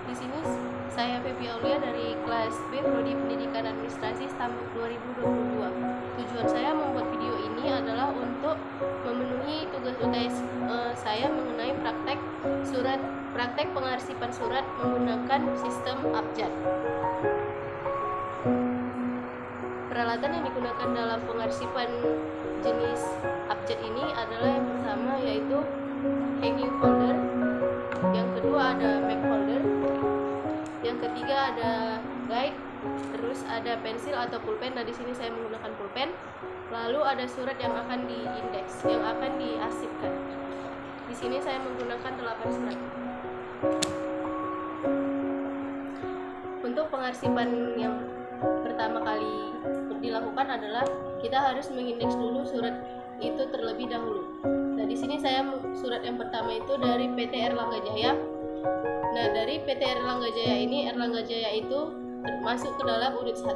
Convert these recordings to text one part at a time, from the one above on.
Di sini saya Febi Aulia dari kelas B Prodi Pendidikan Administrasi STAM 2022. Tujuan saya membuat video ini adalah untuk memenuhi tugas UTS saya mengenai praktek pengarsipan surat menggunakan sistem abjad. Peralatan yang digunakan dalam pengarsipan jenis abjad ini adalah yang pertama yaitu hanging folder, yang kedua ada map folder, yang ketiga ada guide, terus ada pensil atau pulpen. Nah, di sini saya menggunakan pulpen. Lalu ada surat yang akan diindeks, yang akan diarsipkan. Di sini saya menggunakan 8 surat. Untuk pengarsipan yang pertama kali dilakukan adalah kita harus mengindeks dulu surat itu terlebih dahulu. Nah, di sini saya surat yang pertama itu dari PT Erlangga Jaya. Nah, dari PT Erlangga Jaya ini, Erlangga Jaya itu masuk ke dalam unit 1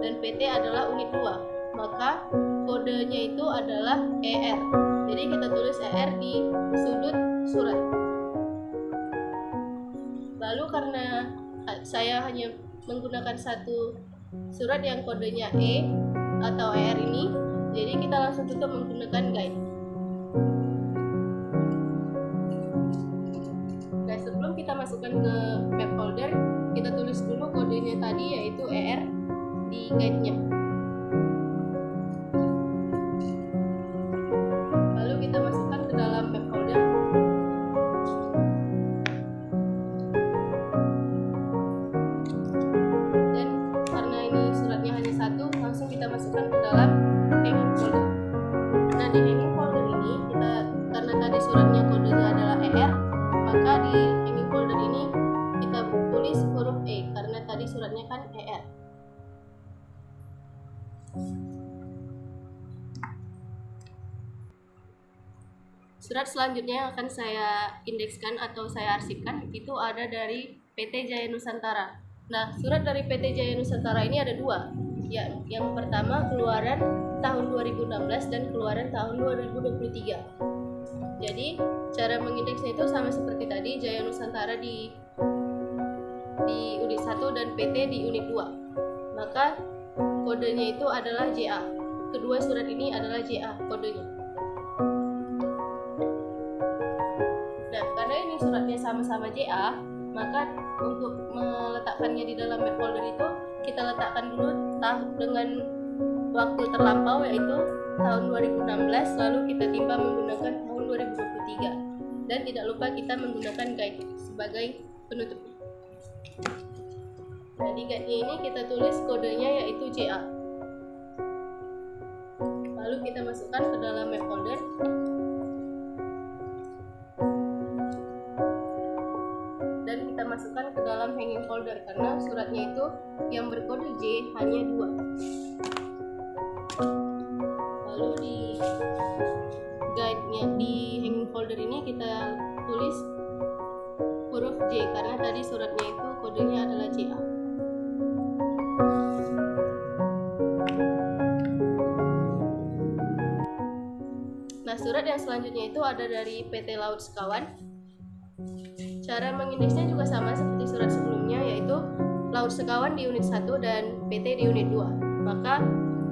dan PT adalah unit 2. Maka kodenya itu adalah ER. Jadi kita tulis ER di sudut surat. Lalu karena saya hanya menggunakan satu surat yang kodenya E atau ER ini, jadi kita langsung tutup menggunakan guide. Nah, sebelum kita masukkan ke map folder, kita tulis dulu kodenya tadi yaitu ER di guide-nya. Lalu kita masukkan ke dalam map folder. Dan karena ini suratnya hanya satu, langsung kita masukkan ke dalam hanging folder. Nah, di hanging folder ini karena tadi suratnya kodenya adalah ER, maka di hanging folder ini kita tulis huruf E karena tadi suratnya kan ER. Surat selanjutnya yang akan saya indekskan atau saya arsipkan itu ada dari PT Jaya Nusantara. Nah, surat dari PT Jaya Nusantara ini ada dua. Yang pertama keluaran tahun 2016 dan keluaran tahun 2023. Jadi cara mengindeksnya itu sama seperti tadi, Jaya Nusantara di unit 1 dan PT di unit 2. Maka kodenya itu adalah JA. Kedua surat ini adalah JA kodenya. Nah, karena ini suratnya sama-sama JA, maka untuk meletakkannya di dalam map folder itu kita letakkan dulu dengan waktu terlampau yaitu tahun 2016, lalu kita timpa menggunakan tahun 2023, dan tidak lupa kita menggunakan guide sebagai penutup. Nah, di guide-nya ini kita tulis kodenya yaitu JA. Lalu kita masukkan ke dalam map folder. Dan kita masukkan ke dalam hanging folder karena suratnya itu yang berkode J hanya 2. Lalu di guide-nya di hanging folder ini kita tulis huruf J karena tadi suratnya itu kodenya adalah JA. Nah, surat yang selanjutnya itu ada dari PT Laut Sekawan. Cara mengindeksnya juga sama seperti surat sebelumnya, yaitu Laut Sekawan di unit 1 dan PT di unit 2. Maka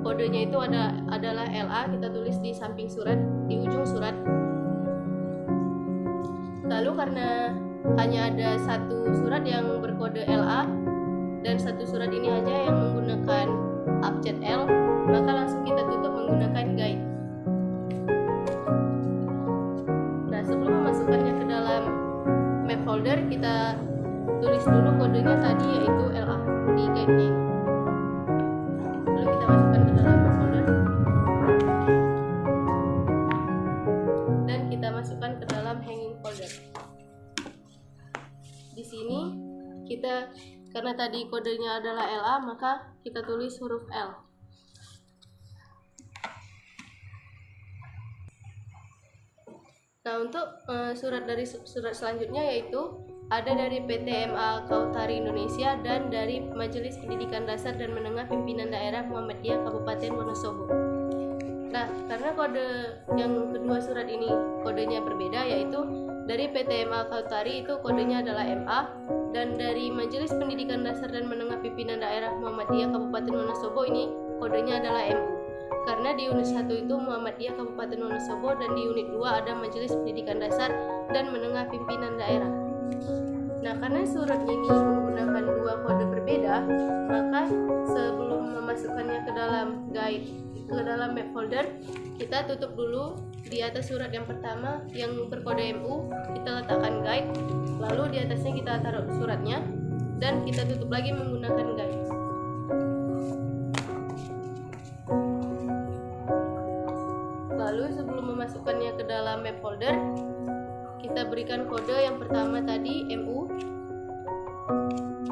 kodenya itu adalah LA, kita tulis di samping surat, di ujung surat. Lalu karena hanya ada satu surat yang berkode LA dan satu surat ini aja yang menggunakan abjad L, maka langsung kita tutup menggunakan guide. Nah, sebelum memasukkannya ke dalam map folder, kita tulis dulu kodenya tadi yaitu LA di guide-nya. Lalu kita masukkan ke dalam map folder dan kita masukkan ke dalam hanging folder. Di sini kita, karena tadi kodenya adalah LA, maka kita tulis huruf L. Nah, untuk surat selanjutnya yaitu ada dari PT MA Kautari Indonesia dan dari Majelis Pendidikan Dasar dan Menengah Pimpinan Daerah Muhammadiyah Kabupaten Wonosobo. Nah, karena kode yang kedua surat ini kodenya berbeda, yaitu dari PT MA Kaltari itu kodenya adalah MA, dan dari Majelis Pendidikan Dasar dan Menengah Pimpinan Daerah Muhammadiyah Kabupaten Wonosobo ini kodenya adalah MU. Karena di unit 1 itu Muhammadiyah Kabupaten Wonosobo, dan di unit 2 ada Majelis Pendidikan Dasar dan Menengah Pimpinan Daerah. Nah, karena surat ini menggunakan dua kode berbeda, maka sebelum memasukkannya ke dalam guide, ke dalam map folder, kita tutup dulu di atas surat yang pertama yang berkode MU, kita letakkan guide, lalu di atasnya kita taruh suratnya, dan kita tutup lagi menggunakan guide. Lalu sebelum memasukkannya ke dalam map folder, kita berikan kode yang pertama tadi MU,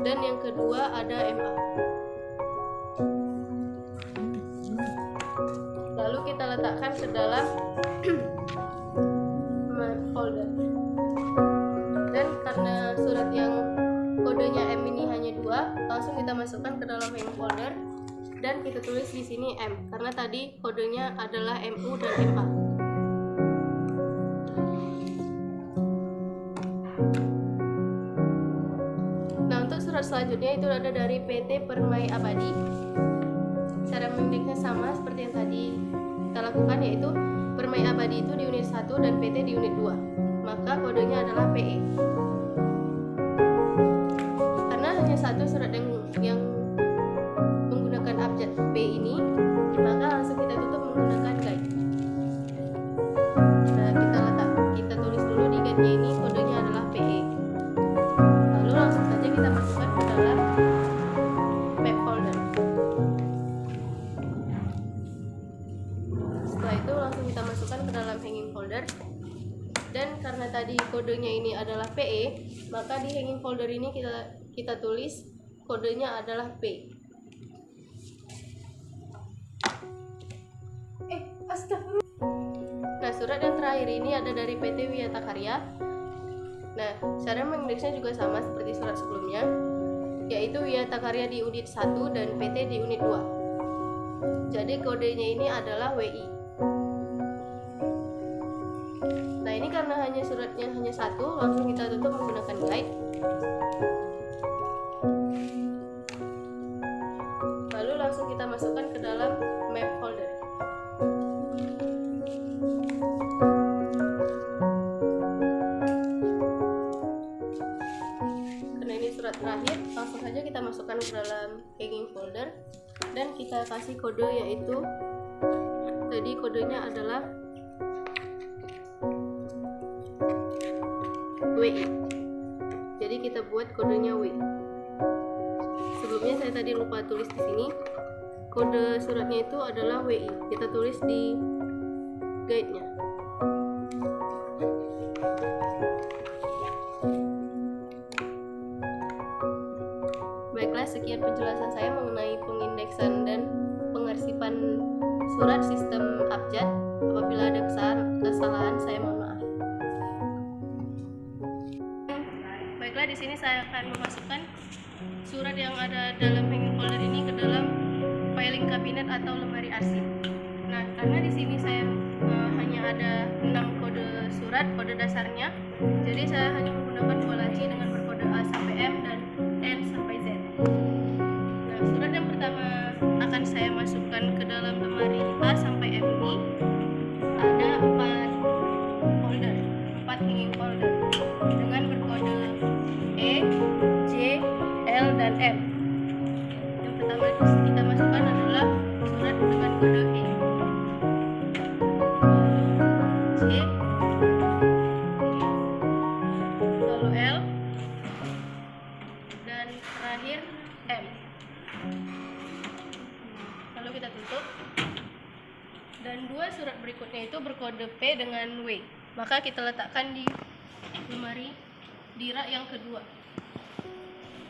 dan yang kedua ada MA. Lalu kita letakkan ke dalam map folder. Dan karena surat yang kodenya M ini hanya 2, langsung kita masukkan ke dalam hanging folder, dan kita tulis di sini M karena tadi kodenya adalah MU dan MA. Nah, untuk surat selanjutnya itu ada dari PT Permai Abadi. Cara mengindeknya sama seperti yang tadi kita lakukan, yaitu Permai Abadi itu di unit 1 dan PT di unit 2. Maka kodenya adalah PE. Karena hanya satu surat yang menggunakan abjad P ini, maka langsung kita tutup menggunakan guide. Nah, kita tulis dulu di guide-nya ini kodenya adalah PE. Lalu langsung saja kita masukkan ke dalam map folder. Setelah itu langsung kita masukkan ke dalam hanging folder. Dan karena tadi kodenya ini adalah PE, maka di hanging folder ini kita tulis kodenya adalah P. Nah, surat yang terakhir ini ada dari PT Wiyata Karya. Nah, cara mengindeksnya juga sama seperti surat sebelumnya, yaitu Wiyata Karya di unit 1 dan PT di unit 2. Jadi kodenya ini adalah WI. Nah, ini karena hanya suratnya hanya satu, langsung kita tutup menggunakan guide. Lalu langsung kita masukkan ke dalam map folder. Karena ini surat terakhir, langsung saja kita masukkan ke dalam hanging folder, dan kita kasih kode, yaitu tadi kodenya adalah WI. Jadi kita buat kodenya W. Sebelumnya saya tadi lupa tulis di sini. Kode suratnya itu adalah WI. Kita tulis di guide-nya. Baiklah, sekian penjelasan saya mengenai pengindeksan dan pengarsipan surat sistem abjad. Apabila ada kesalahan, saya mohon maaf. Baiklah, di sini saya akan memasukkan surat yang ada dalam hanging folder ini ke dalam filing kabinet atau lemari arsip. Nah, karena di sini saya hanya ada 6 kode surat, kode dasarnya, jadi saya hanya menggunakan 2 laci dengan berkode A sampai M dan N sampai Z. Nah, surat yang pertama akan saya masukkan ke dalam lemari A sampai M ini ada 4 folder, 4 hanging folder dengan berkode E, J, L, dan M. Yang pertama kita masukkan adalah surat dengan kode E, J, lalu L, dan terakhir M. Lalu kita tutup. Dan 2 surat berikutnya itu berkode P dengan W. Maka kita letakkan di lemari di rak yang kedua.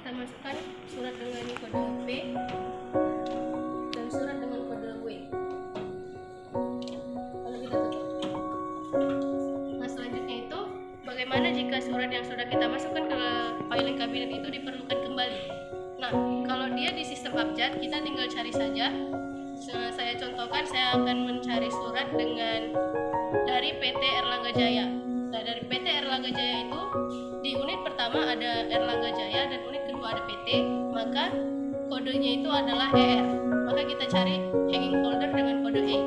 Kita masukkan surat dengan kode P dan surat dengan kode W. Lalu kita tutup. Nah, selanjutnya itu bagaimana jika surat yang sudah kita masukkan ke filing kabinet itu diperlukan kembali. Nah, kalau dia di sistem abjad, kita tinggal cari saja Saya contohkan, saya akan mencari surat dari PT Erlangga Jaya. Nah, dari PT Erlangga Jaya itu di unit pertama ada Erlangga Jaya dan unit kedua ada PT, maka kodenya itu adalah ER. Maka kita cari hanging folder dengan kode E.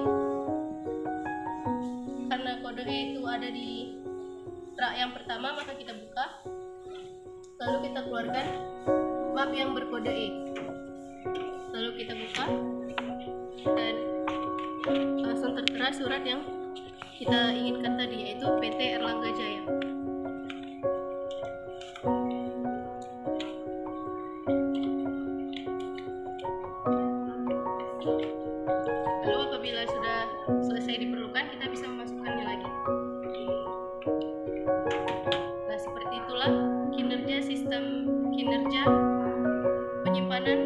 Karena kode E itu ada di rak yang pertama, maka kita buka, lalu kita keluarkan map yang berkode E, lalu kita buka dan langsung tertera surat yang kita inginkan tadi, yaitu PT Erlangga Jaya. Lalu apabila sudah selesai diperlukan, kita bisa memasukkannya lagi. Nah, seperti itulah kinerja penyimpanan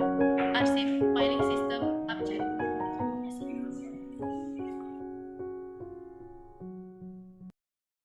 arsip